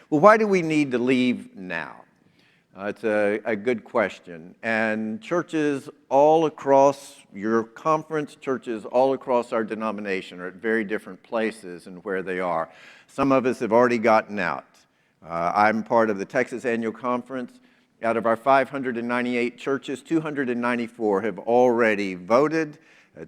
Well, why do we need to leave now? It's a good question. And churches all across your conference, churches all across our denomination are at very different places in where they are. Some of us have already gotten out. I'm part of the Texas Annual Conference. Out of our 598 churches, 294 have already voted.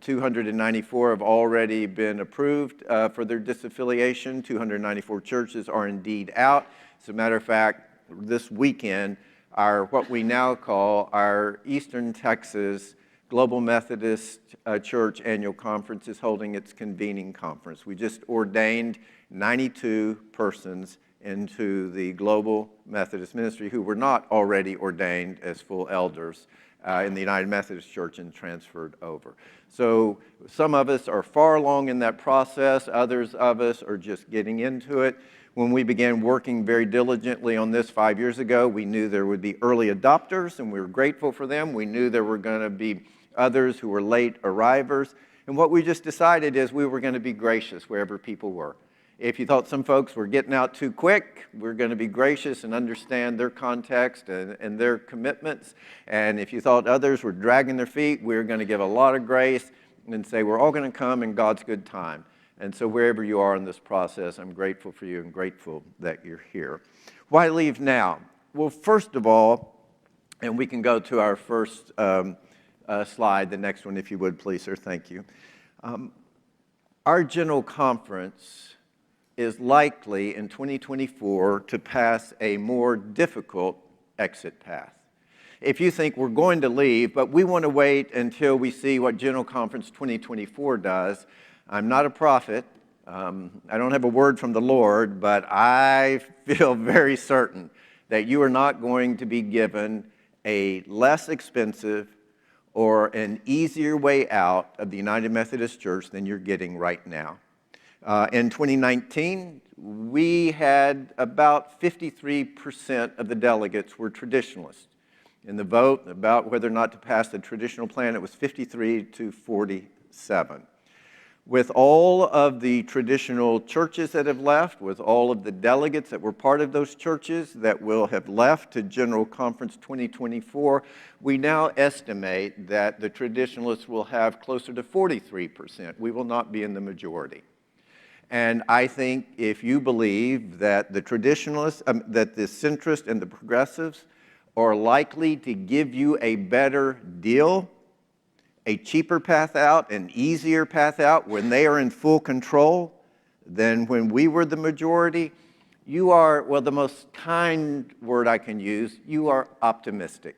294 have already been approved for their disaffiliation. 294 churches are indeed out. As a matter of fact, this weekend, what we now call our Eastern Texas Global Methodist Church Annual Conference is holding its convening conference. We just ordained 92 persons into the Global Methodist Ministry who were not already ordained as full elders in the United Methodist Church and transferred over. So some of us are far along in that process. Others of us are just getting into it. When we began working very diligently on this 5 years ago, we knew there would be early adopters, and we were grateful for them. We knew there were going to be others who were late arrivers. And what we just decided is we were going to be gracious wherever people were. If you thought some folks were getting out too quick, we're going to be gracious and understand their context and their commitments. And if you thought others were dragging their feet, we're going to give a lot of grace and say we're all going to come in God's good time. And so wherever you are in this process, I'm grateful for you and grateful that you're here. Why leave now? Well, first of all, and we can go to our first slide, the next one, if you would, please, sir. Thank you. Our General Conference is likely in 2024 to pass a more difficult exit path. If you think we're going to leave, but we want to wait until we see what General Conference 2024 does, I'm not a prophet. I don't have a word from the Lord, but I feel very certain that you are not going to be given a less expensive or an easier way out of the United Methodist Church than you're getting right now. In 2019, we had about 53% of the delegates were traditionalists. In the vote about whether or not to pass the traditional plan, it was 53 to 47. With all of the traditional churches that have left, with all of the delegates that were part of those churches that will have left to General Conference 2024, we now estimate that the traditionalists will have closer to 43%. We will not be in the majority. And I think if you believe that the traditionalists, that the centrists and the progressives are likely to give you a better deal, a cheaper path out, an easier path out when they are in full control than when we were the majority, you are, well, the most kind word I can use, you are optimistic.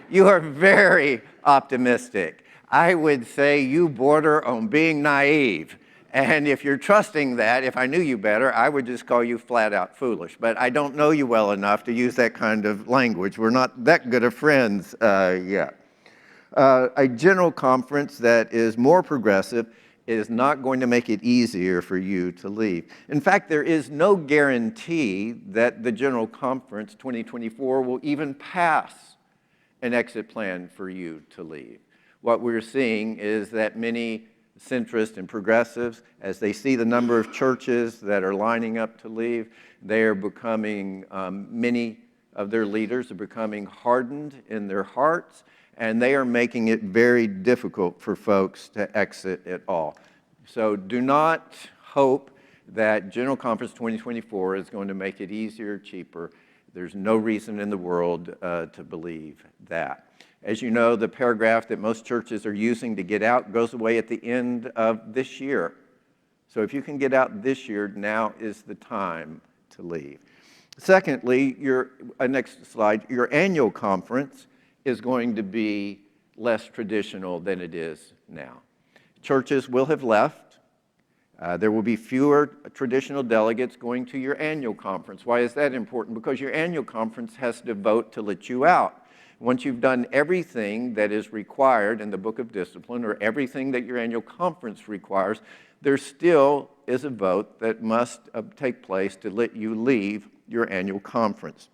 You are very optimistic. I would say you border on being naive. And if you're trusting that, if I knew you better, I would just call you flat out foolish. But I don't know you well enough to use that kind of language. We're not that good of friends yet. A general conference that is more progressive is not going to make it easier for you to leave. In fact, there is no guarantee that the General Conference 2024 will even pass an exit plan for you to leave. What we're seeing is that many centrists and progressives, as they see the number of churches that are lining up to leave, they are becoming, many of their leaders are becoming hardened in their hearts, and they are making it very difficult for folks to exit at all. So do not hope that General Conference 2024 is going to make it easier, cheaper. There's no reason in the world to believe that. As you know, the paragraph that most churches are using to get out goes away at the end of this year. So if you can get out this year, now is the time to leave. Secondly, next slide, your annual conference is going to be less traditional than it is now. Churches will have left. There will be fewer traditional delegates going to your annual conference. Why is that important? Because your annual conference has to vote to let you out. Once you've done everything that is required in the Book of Discipline or everything that your annual conference requires, there still is a vote that must take place to let you leave your annual conference.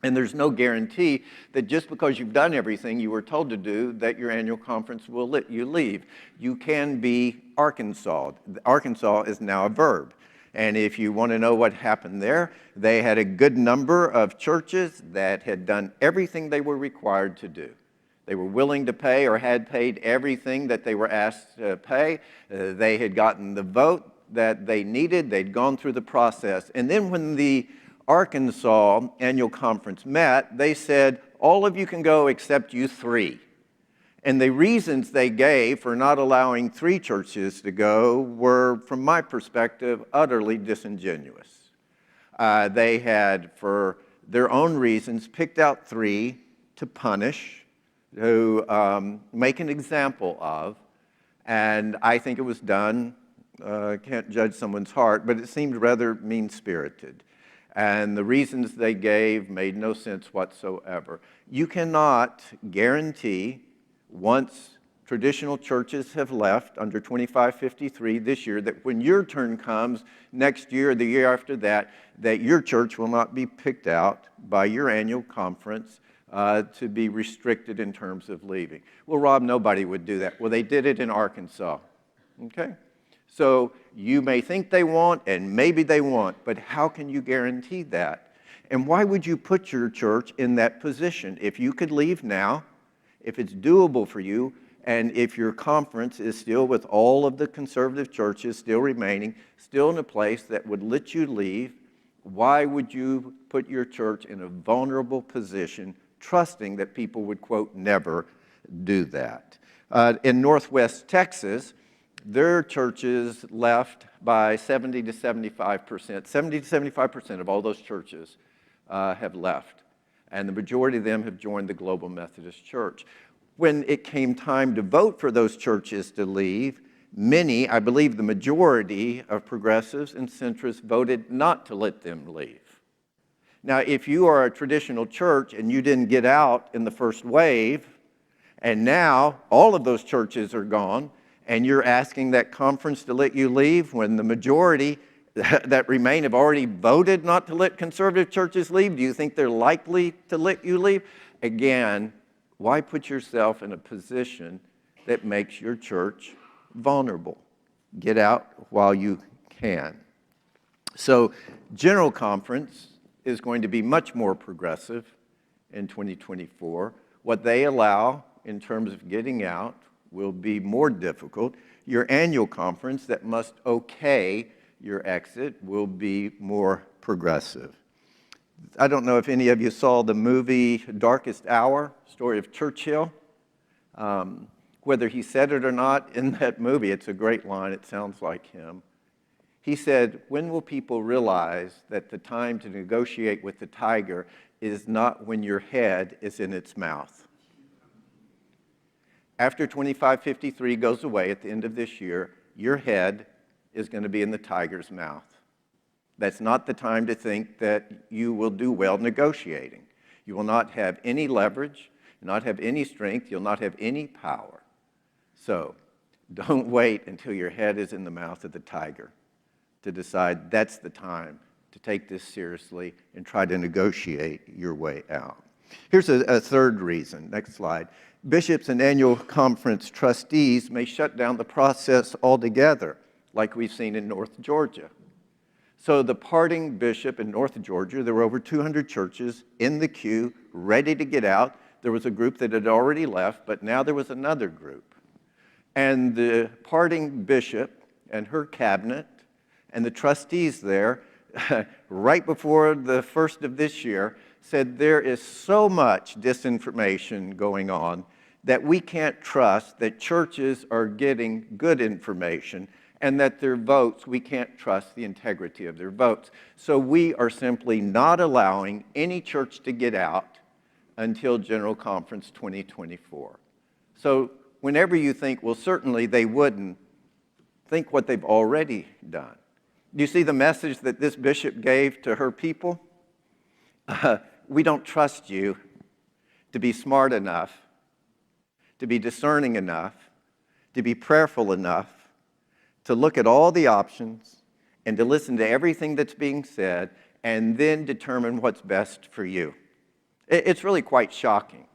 And there's no guarantee that just because you've done everything you were told to do, that your annual conference will let you leave. You can be Arkansas. Arkansas is now a verb. And if you want to know what happened there, they had a good number of churches that had done everything they were required to do. They were willing to pay or had paid everything that they were asked to pay. They had gotten the vote that they needed. They'd gone through the process. And then when the Arkansas annual conference met, they said, all of you can go except you three. And the reasons they gave for not allowing three churches to go were, from my perspective, utterly disingenuous. They had, for their own reasons, picked out three to punish, to make an example of, and I think it was done, can't judge someone's heart, but it seemed rather mean-spirited. And the reasons they gave made no sense whatsoever. You cannot guarantee, once traditional churches have left under 2553 this year, that when your turn comes next year or the year after that, that your church will not be picked out by your annual conference to be restricted in terms of leaving. Well, Rob, nobody would do that. Well, they did it in Arkansas. Okay? So you may think they won't, and maybe they won't, but how can you guarantee that? And why would you put your church in that position? If you could leave now, if it's doable for you, and if your conference is still with all of the conservative churches still remaining, still in a place that would let you leave, why would you put your church in a vulnerable position, trusting that people would, quote, never do that? In Northwest Texas, their churches left by 70 to 75%. 70 to 75% of all those churches have left. And the majority of them have joined the Global Methodist Church. When it came time to vote for those churches to leave, many, I believe the majority of progressives and centrists voted not to let them leave. Now, if you are a traditional church and you didn't get out in the first wave, and now all of those churches are gone, and you're asking that conference to let you leave when the majority that remain have already voted not to let conservative churches leave, do you think they're likely to let you leave? Again, why put yourself in a position that makes your church vulnerable? Get out while you can. So, General Conference is going to be much more progressive in 2024. What they allow in terms of getting out will be more difficult. Your annual conference that must okay your exit will be more progressive. I don't know if any of you saw the movie Darkest Hour, story of Churchill. Whether he said it or not in that movie, it's a great line, it sounds like him. He said, when will people realize that the time to negotiate with the tiger is not when your head is in its mouth? After 2553 goes away at the end of this year, your head is going to be in the tiger's mouth. That's not the time to think that you will do well negotiating. You will not have any leverage, you'll not have any strength, you'll not have any power. So, don't wait until your head is in the mouth of the tiger to decide that's the time to take this seriously and try to negotiate your way out. Here's a third reason. Next slide. Bishops and annual conference trustees may shut down the process altogether, like we've seen in North Georgia. So the parting bishop in North Georgia, there were over 200 churches in the queue, ready to get out. There was a group that had already left, but now there was another group. And the parting bishop and her cabinet and the trustees there, right before the first of this year, said there is so much disinformation going on that we can't trust that churches are getting good information and that their votes, we can't trust the integrity of their votes. So we are simply not allowing any church to get out until General Conference 2024. So whenever you think, well, certainly they wouldn't, think what they've already done. Do you see the message that this bishop gave to her people? We don't trust you to be smart enough, to be discerning enough, to be prayerful enough, to look at all the options and to listen to everything that's being said and then determine what's best for you. It's really quite shocking.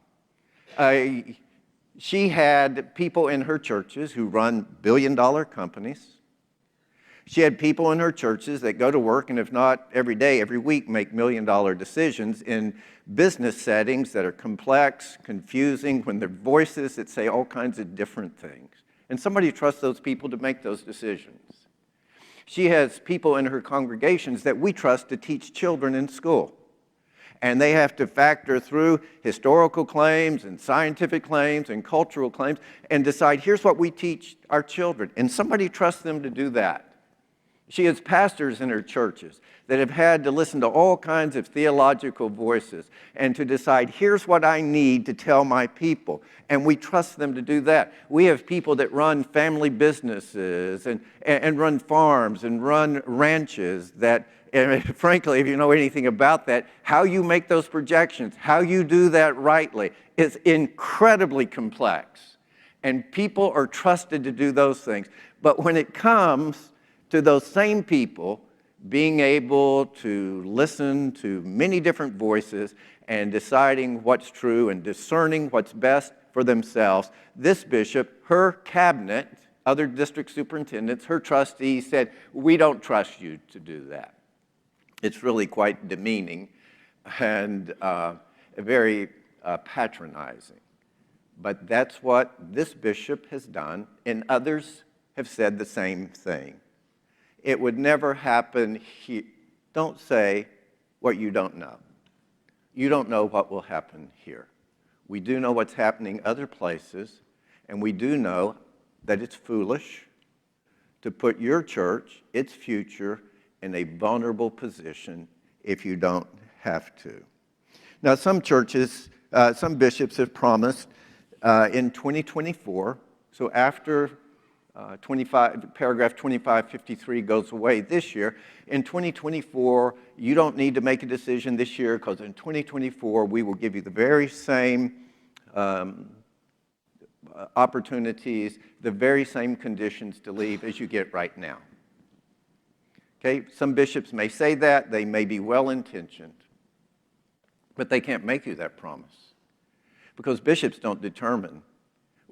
She had people in her churches who run billion-dollar companies, She had people in her churches that go to work and if not every day, every week, make million-dollar decisions in business settings that are complex, confusing, when they're voices that say all kinds of different things. And somebody trusts those people to make those decisions. She has people in her congregations that we trust to teach children in school. And they have to factor through historical claims and scientific claims and cultural claims and decide, here's what we teach our children. And somebody trusts them to do that. She has pastors in her churches that have had to listen to all kinds of theological voices and to decide, here's what I need to tell my people. And we trust them to do that. We have people that run family businesses and run farms and run ranches that, and frankly, if you know anything about that, how you make those projections, how you do that rightly is incredibly complex. And people are trusted to do those things. But when it comes to those same people being able to listen to many different voices and deciding what's true and discerning what's best for themselves, this bishop, her cabinet, other district superintendents, her trustees said, we don't trust you to do that. It's really quite demeaning and very patronizing. But that's what this bishop has done, and others have said the same thing. It would never happen here. Don't say what you don't know. You don't know what will happen here. We do know what's happening other places, and we do know that it's foolish to put your church, its future, in a vulnerable position if you don't have to. Now, some churches, some bishops have promised in 2024, so after paragraph 2553 goes away this year. In 2024, you don't need to make a decision this year because in 2024, we will give you the very same opportunities, the very same conditions to leave as you get right now. Okay, some bishops may say that, they may be well-intentioned, but they can't make you that promise because bishops don't determine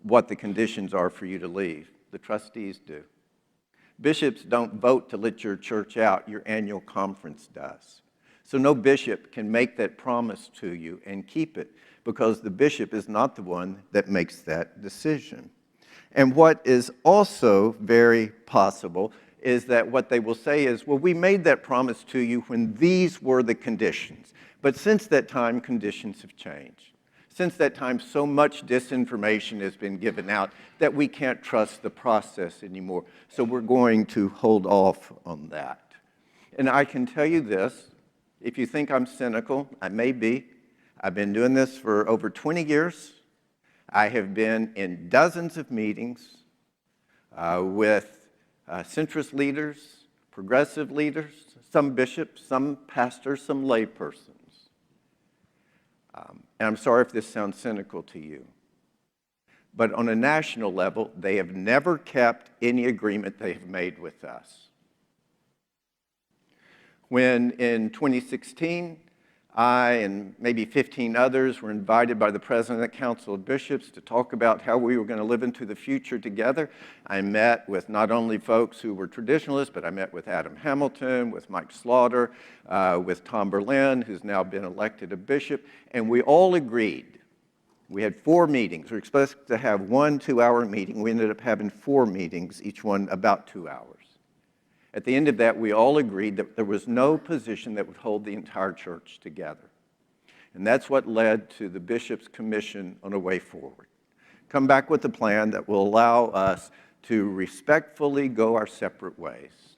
what the conditions are for you to leave. The trustees do. Bishops don't vote to let your church out. Your annual conference does. So no bishop can make that promise to you and keep it because the bishop is not the one that makes that decision. And what is also very possible is that what they will say is, well, we made that promise to you when these were the conditions. But since that time, conditions have changed. Since that time, so much disinformation has been given out that we can't trust the process anymore. So we're going to hold off on that. And I can tell you this, if you think I'm cynical, I may be. I've been doing this for over 20 years. I have been in dozens of meetings with centrist leaders, progressive leaders, some bishops, some pastors, some laypersons. And I'm sorry if this sounds cynical to you, but on a national level, they have never kept any agreement they have made with us. When in 2016, I and maybe 15 others were invited by the President of the Council of Bishops to talk about how we were going to live into the future together. I met with not only folks who were traditionalists, but I met with Adam Hamilton, with Mike Slaughter, with Tom Berlin, who's now been elected a bishop, and we all agreed. We had 4 meetings. We were supposed to have 1 2-hour meeting. We ended up having 4 meetings, each one about 2 hours. At the end of that, we all agreed that there was no position that would hold the entire church together. And that's what led to the Bishop's Commission on a Way Forward. Come back with a plan that will allow us to respectfully go our separate ways.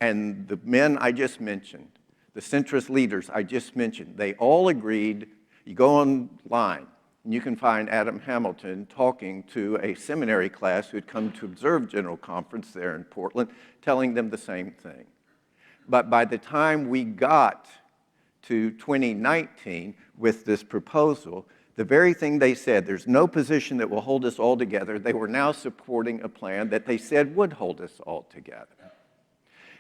And the men I just mentioned, the centrist leaders I just mentioned, they all agreed. You go online, and you can find Adam Hamilton talking to a seminary class who had come to observe General Conference there in Portland, telling them the same thing. But by the time we got to 2019 with this proposal, the very thing they said, there's no position that will hold us all together, they were now supporting a plan that they said would hold us all together.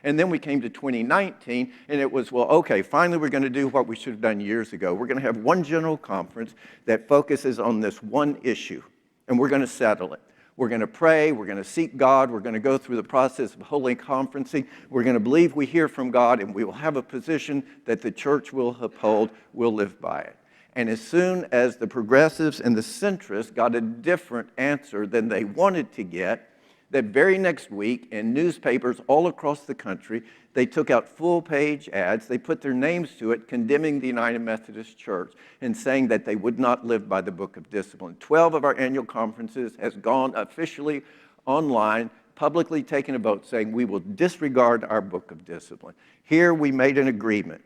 And then we came to 2019, and it was, well, okay, finally we're going to do what we should have done years ago. We're going to have one general conference that focuses on this one issue, and we're going to settle it. We're going to pray. We're going to seek God. We're going to go through the process of holy conferencing. We're going to believe we hear from God, and we will have a position that the church will uphold. We'll live by it. And as soon as the progressives and the centrists got a different answer than they wanted to get, that very next week in newspapers all across the country, they took out full-page ads. They put their names to it, condemning the United Methodist Church and saying that they would not live by the Book of Discipline. 12 of our annual conferences has gone officially online, publicly taken a vote saying we will disregard our Book of Discipline. Here we made an agreement.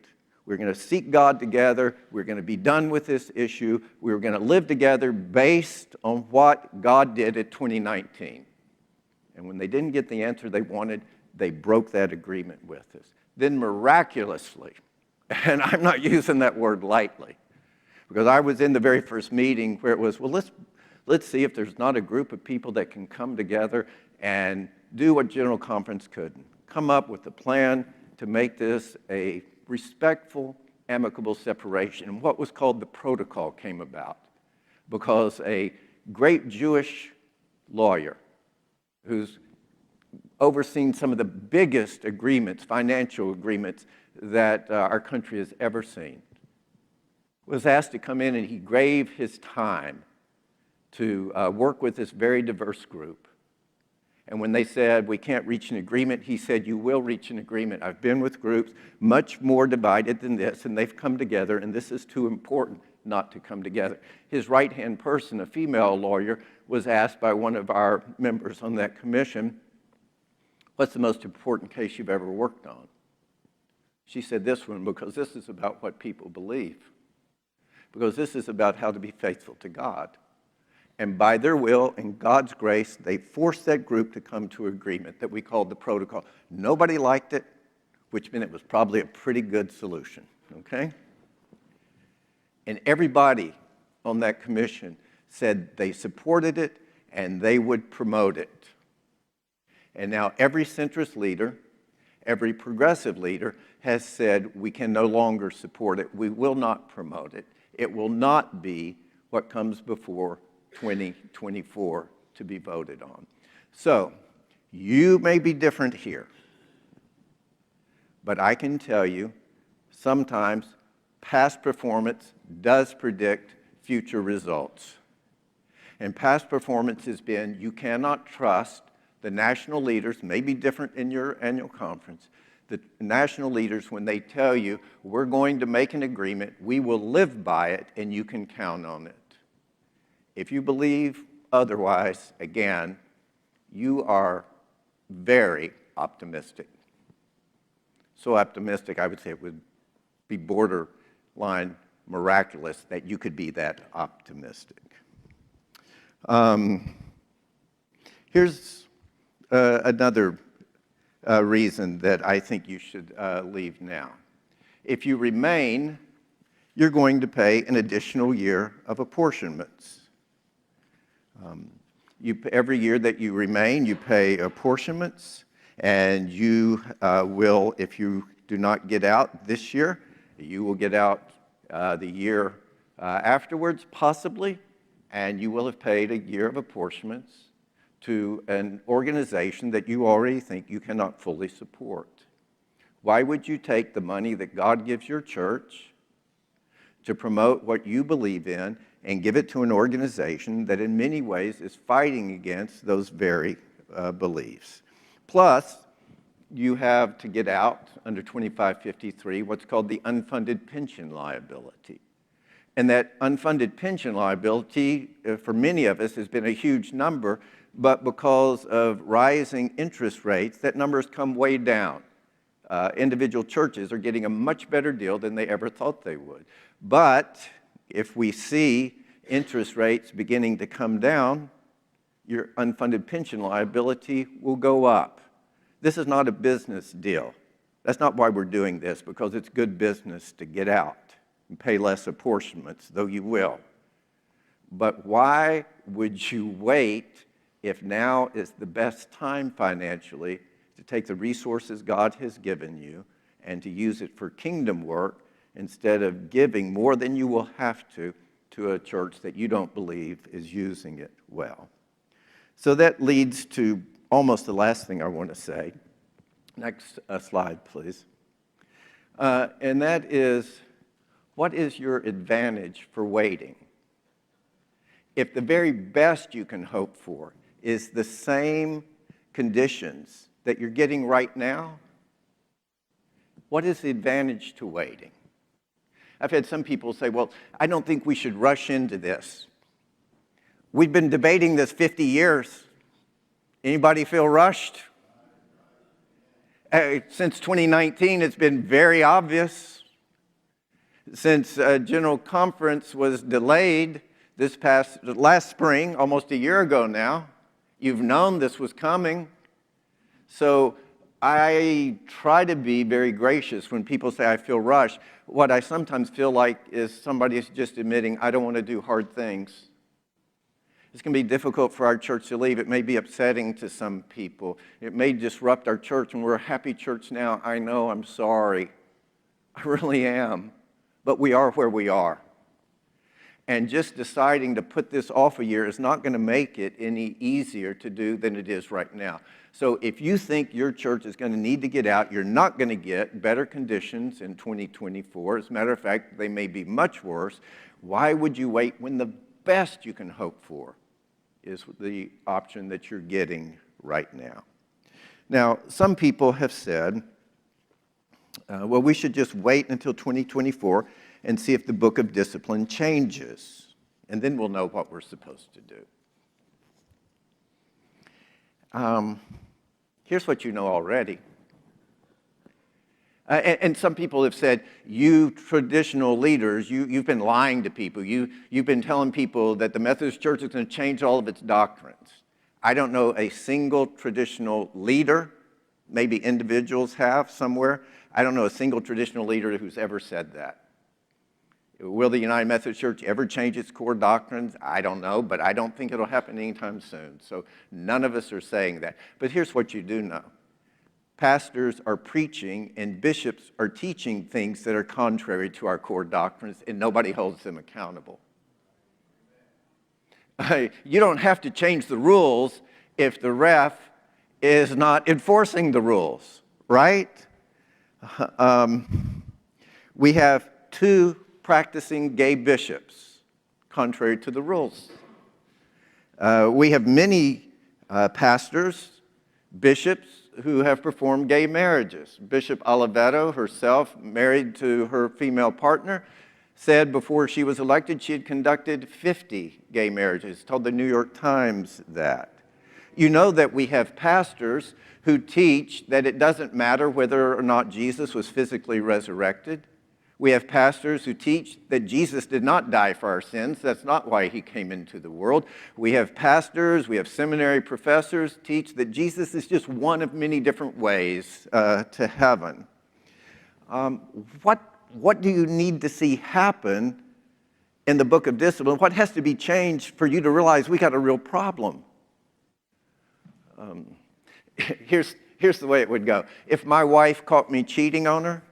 We're going to seek God together. We're going to be done with this issue. We're going to live together based on what God did at 2019. And when they didn't get the answer they wanted, they broke that agreement with us. Then miraculously, and I'm not using that word lightly, because I was in the very first meeting where it was, well, let's see if there's not a group of people that can come together and do what General Conference couldn't. Come up with a plan to make this a respectful, amicable separation. And what was called the protocol came about because a great Jewish lawyer who's overseen some of the biggest agreements, financial agreements, that our country has ever seen, was asked to come in, and he gave his time to work with this very diverse group. And when they said, we can't reach an agreement, he said, you will reach an agreement. I've been with groups much more divided than this, and they've come together, and this is too important not to come together. His right-hand person, a female lawyer, was asked by one of our members on that commission, what's the most important case you've ever worked on? She said this one, because this is about what people believe, because this is about how to be faithful to God. And by their will and God's grace, they forced that group to come to agreement that we called the protocol. Nobody liked it, which meant it was probably a pretty good solution, okay? And everybody on that commission said they supported it and they would promote it. And now every centrist leader, every progressive leader has said we can no longer support it. We will not promote it. It will not be what comes before 2024 to be voted on. So you may be different here, but I can tell you sometimes past performance does predict future results. And past performance has been you cannot trust the national leaders, may be different in your annual conference, the national leaders when they tell you we're going to make an agreement, we will live by it, and you can count on it. If you believe otherwise, again, you are very optimistic. So optimistic, I would say it would be borderline miraculous that you could be that optimistic. Here's another reason that I think you should leave now. If you remain, you're going to pay an additional year of apportionments. Every year that you remain, you pay apportionments, and you will, if you do not get out this year, you will get out the year afterwards, possibly, and you will have paid a year of apportionments to an organization that you already think you cannot fully support. Why would you take the money that God gives your church to promote what you believe in and give it to an organization that in many ways is fighting against those very beliefs? Plus, you have to get out under 2553 what's called the unfunded pension liability. And that unfunded pension liability, for many of us, has been a huge number, but because of rising interest rates, that number has come way down. Individual churches are getting a much better deal than they ever thought they would. But if we see interest rates beginning to come down, your unfunded pension liability will go up. This is not a business deal. That's not why we're doing this, because it's good business to get out and pay less apportionments, though you will. But why would you wait if now is the best time financially to take the resources God has given you and to use it for kingdom work instead of giving more than you will have to a church that you don't believe is using it well? So that leads to almost the last thing I want to say. Next slide, please. And that is, what is your advantage for waiting? If the very best you can hope for is the same conditions that you're getting right now, what is the advantage to waiting? I've had some people say, well, I don't think we should rush into this. We've been debating this 50 years. Anybody feel rushed? Since 2019, it's been very obvious. Since General Conference was delayed last spring, almost a year ago now, you've known this was coming. So I try to be very gracious when people say I feel rushed. What I sometimes feel like is somebody is just admitting, I don't want to do hard things. It's going to be difficult for our church to leave. It may be upsetting to some people. It may disrupt our church, and we're a happy church now. I know, I'm sorry. I really am. But we are where we are. And just deciding to put this off a year is not going to make it any easier to do than it is right now. So if you think your church is going to need to get out, you're not going to get better conditions in 2024. As a matter of fact, they may be much worse. Why would you wait when the best you can hope for is the option that you're getting right now? Now, some people have said, well, we should just wait until 2024 and see if the book of discipline changes, and then we'll know what we're supposed to do. Here's what you know already. And some people have said, you traditional leaders, you've been lying to people. You've been telling people that the Methodist Church is going to change all of its doctrines. I don't know a single traditional leader, maybe individuals have somewhere. I don't know a single traditional leader who's ever said that. Will the United Methodist Church ever change its core doctrines? I don't know, but I don't think it'll happen anytime soon. So none of us are saying that. But here's what you do know. Pastors are preaching and bishops are teaching things that are contrary to our core doctrines, and nobody holds them accountable. You don't have to change the rules if the ref is not enforcing the rules, right? We have 2 practicing gay bishops, contrary to the rules. We have many pastors, bishops, who have performed gay marriages. Bishop Oliveto herself, married to her female partner, said before she was elected she had conducted 50 gay marriages, told the New York Times that. You know that we have pastors who teach that it doesn't matter whether or not Jesus was physically resurrected. We have pastors who teach that Jesus did not die for our sins. That's not why he came into the world. We have pastors, we have seminary professors teach that Jesus is just one of many different ways to heaven. What do you need to see happen in the book of discipline? What has to be changed for you to realize we got a real problem? Here's the way it would go. If my wife caught me cheating on her,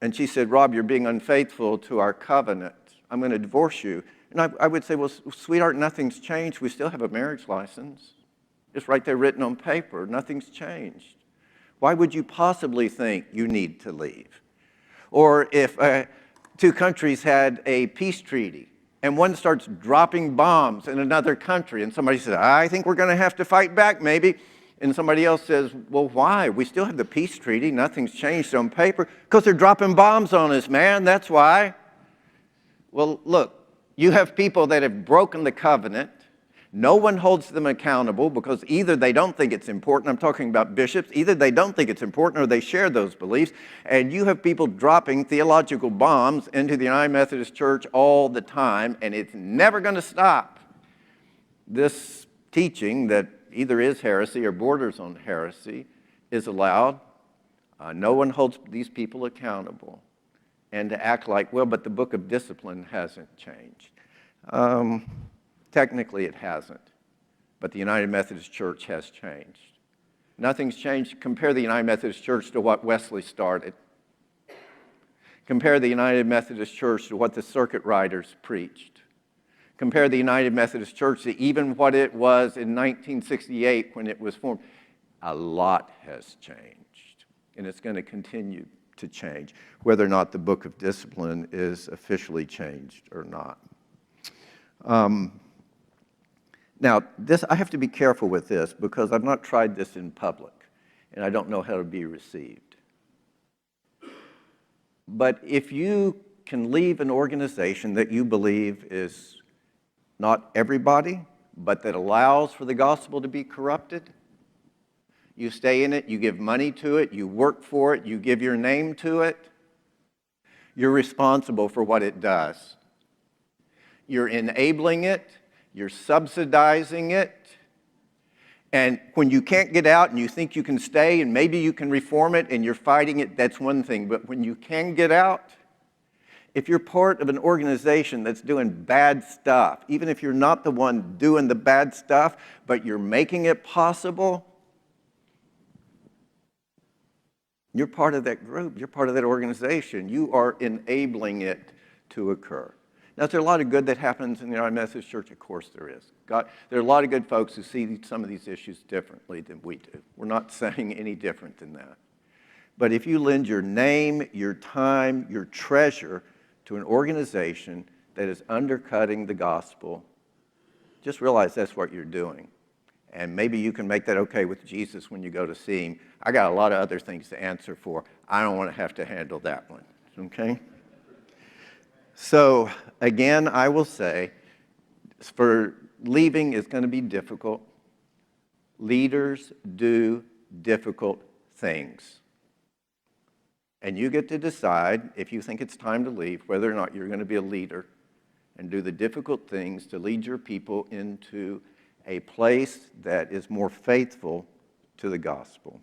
and she said, Rob, you're being unfaithful to our covenant. I'm going to divorce you. And I would say, well, sweetheart, nothing's changed. We still have a marriage license. It's right there written on paper. Nothing's changed. Why would you possibly think you need to leave? Or if 2 countries had a peace treaty, and one starts dropping bombs in another country, and somebody says, I think we're going to have to fight back maybe. And somebody else says, well, why? We still have the peace treaty. Nothing's changed on paper. Because they're dropping bombs on us, man. That's why. Well, look, you have people that have broken the covenant. No one holds them accountable because either they don't think it's important. I'm talking about bishops. Either they don't think it's important or they share those beliefs. And you have people dropping theological bombs into the United Methodist Church all the time, and it's never going to stop. This teaching that either is heresy or borders on heresy is allowed. No one holds these people accountable. And to act like, well, but the book of discipline hasn't changed. Technically it hasn't, but the United Methodist Church has changed. Nothing's changed. Compare the United Methodist Church to what Wesley started. Compare the United Methodist Church to what the circuit riders preached. Compare the United Methodist Church to even what it was in 1968 when it was formed. A lot has changed, and it's going to continue to change, whether or not the Book of Discipline is officially changed or not. Now, I have to be careful with this because I've not tried this in public, and I don't know how to be received. But if you can leave an organization that you believe is not everybody, but that allows for the gospel to be corrupted, you stay in it, you give money to it, you work for it, you give your name to it, you're responsible for what it does. You're enabling it, you're subsidizing it, and when you can't get out and you think you can stay and maybe you can reform it and you're fighting it, that's one thing. But when you can get out, if you're part of an organization that's doing bad stuff, even if you're not the one doing the bad stuff, but you're making it possible, you're part of that group, you're part of that organization. You are enabling it to occur. Now, is there a lot of good that happens in the United Methodist Church? Of course there is. There are a lot of good folks who see some of these issues differently than we do. We're not saying any different than that. But if you lend your name, your time, your treasure to an organization that is undercutting the gospel, just realize that's what you're doing. And maybe you can make that okay with Jesus when you go to see him. I got a lot of other things to answer for. I don't want to have to handle that one, okay? So, again, I will say, for leaving is going to be difficult. Leaders do difficult things. And you get to decide, if you think it's time to leave, whether or not you're going to be a leader and do the difficult things to lead your people into a place that is more faithful to the gospel.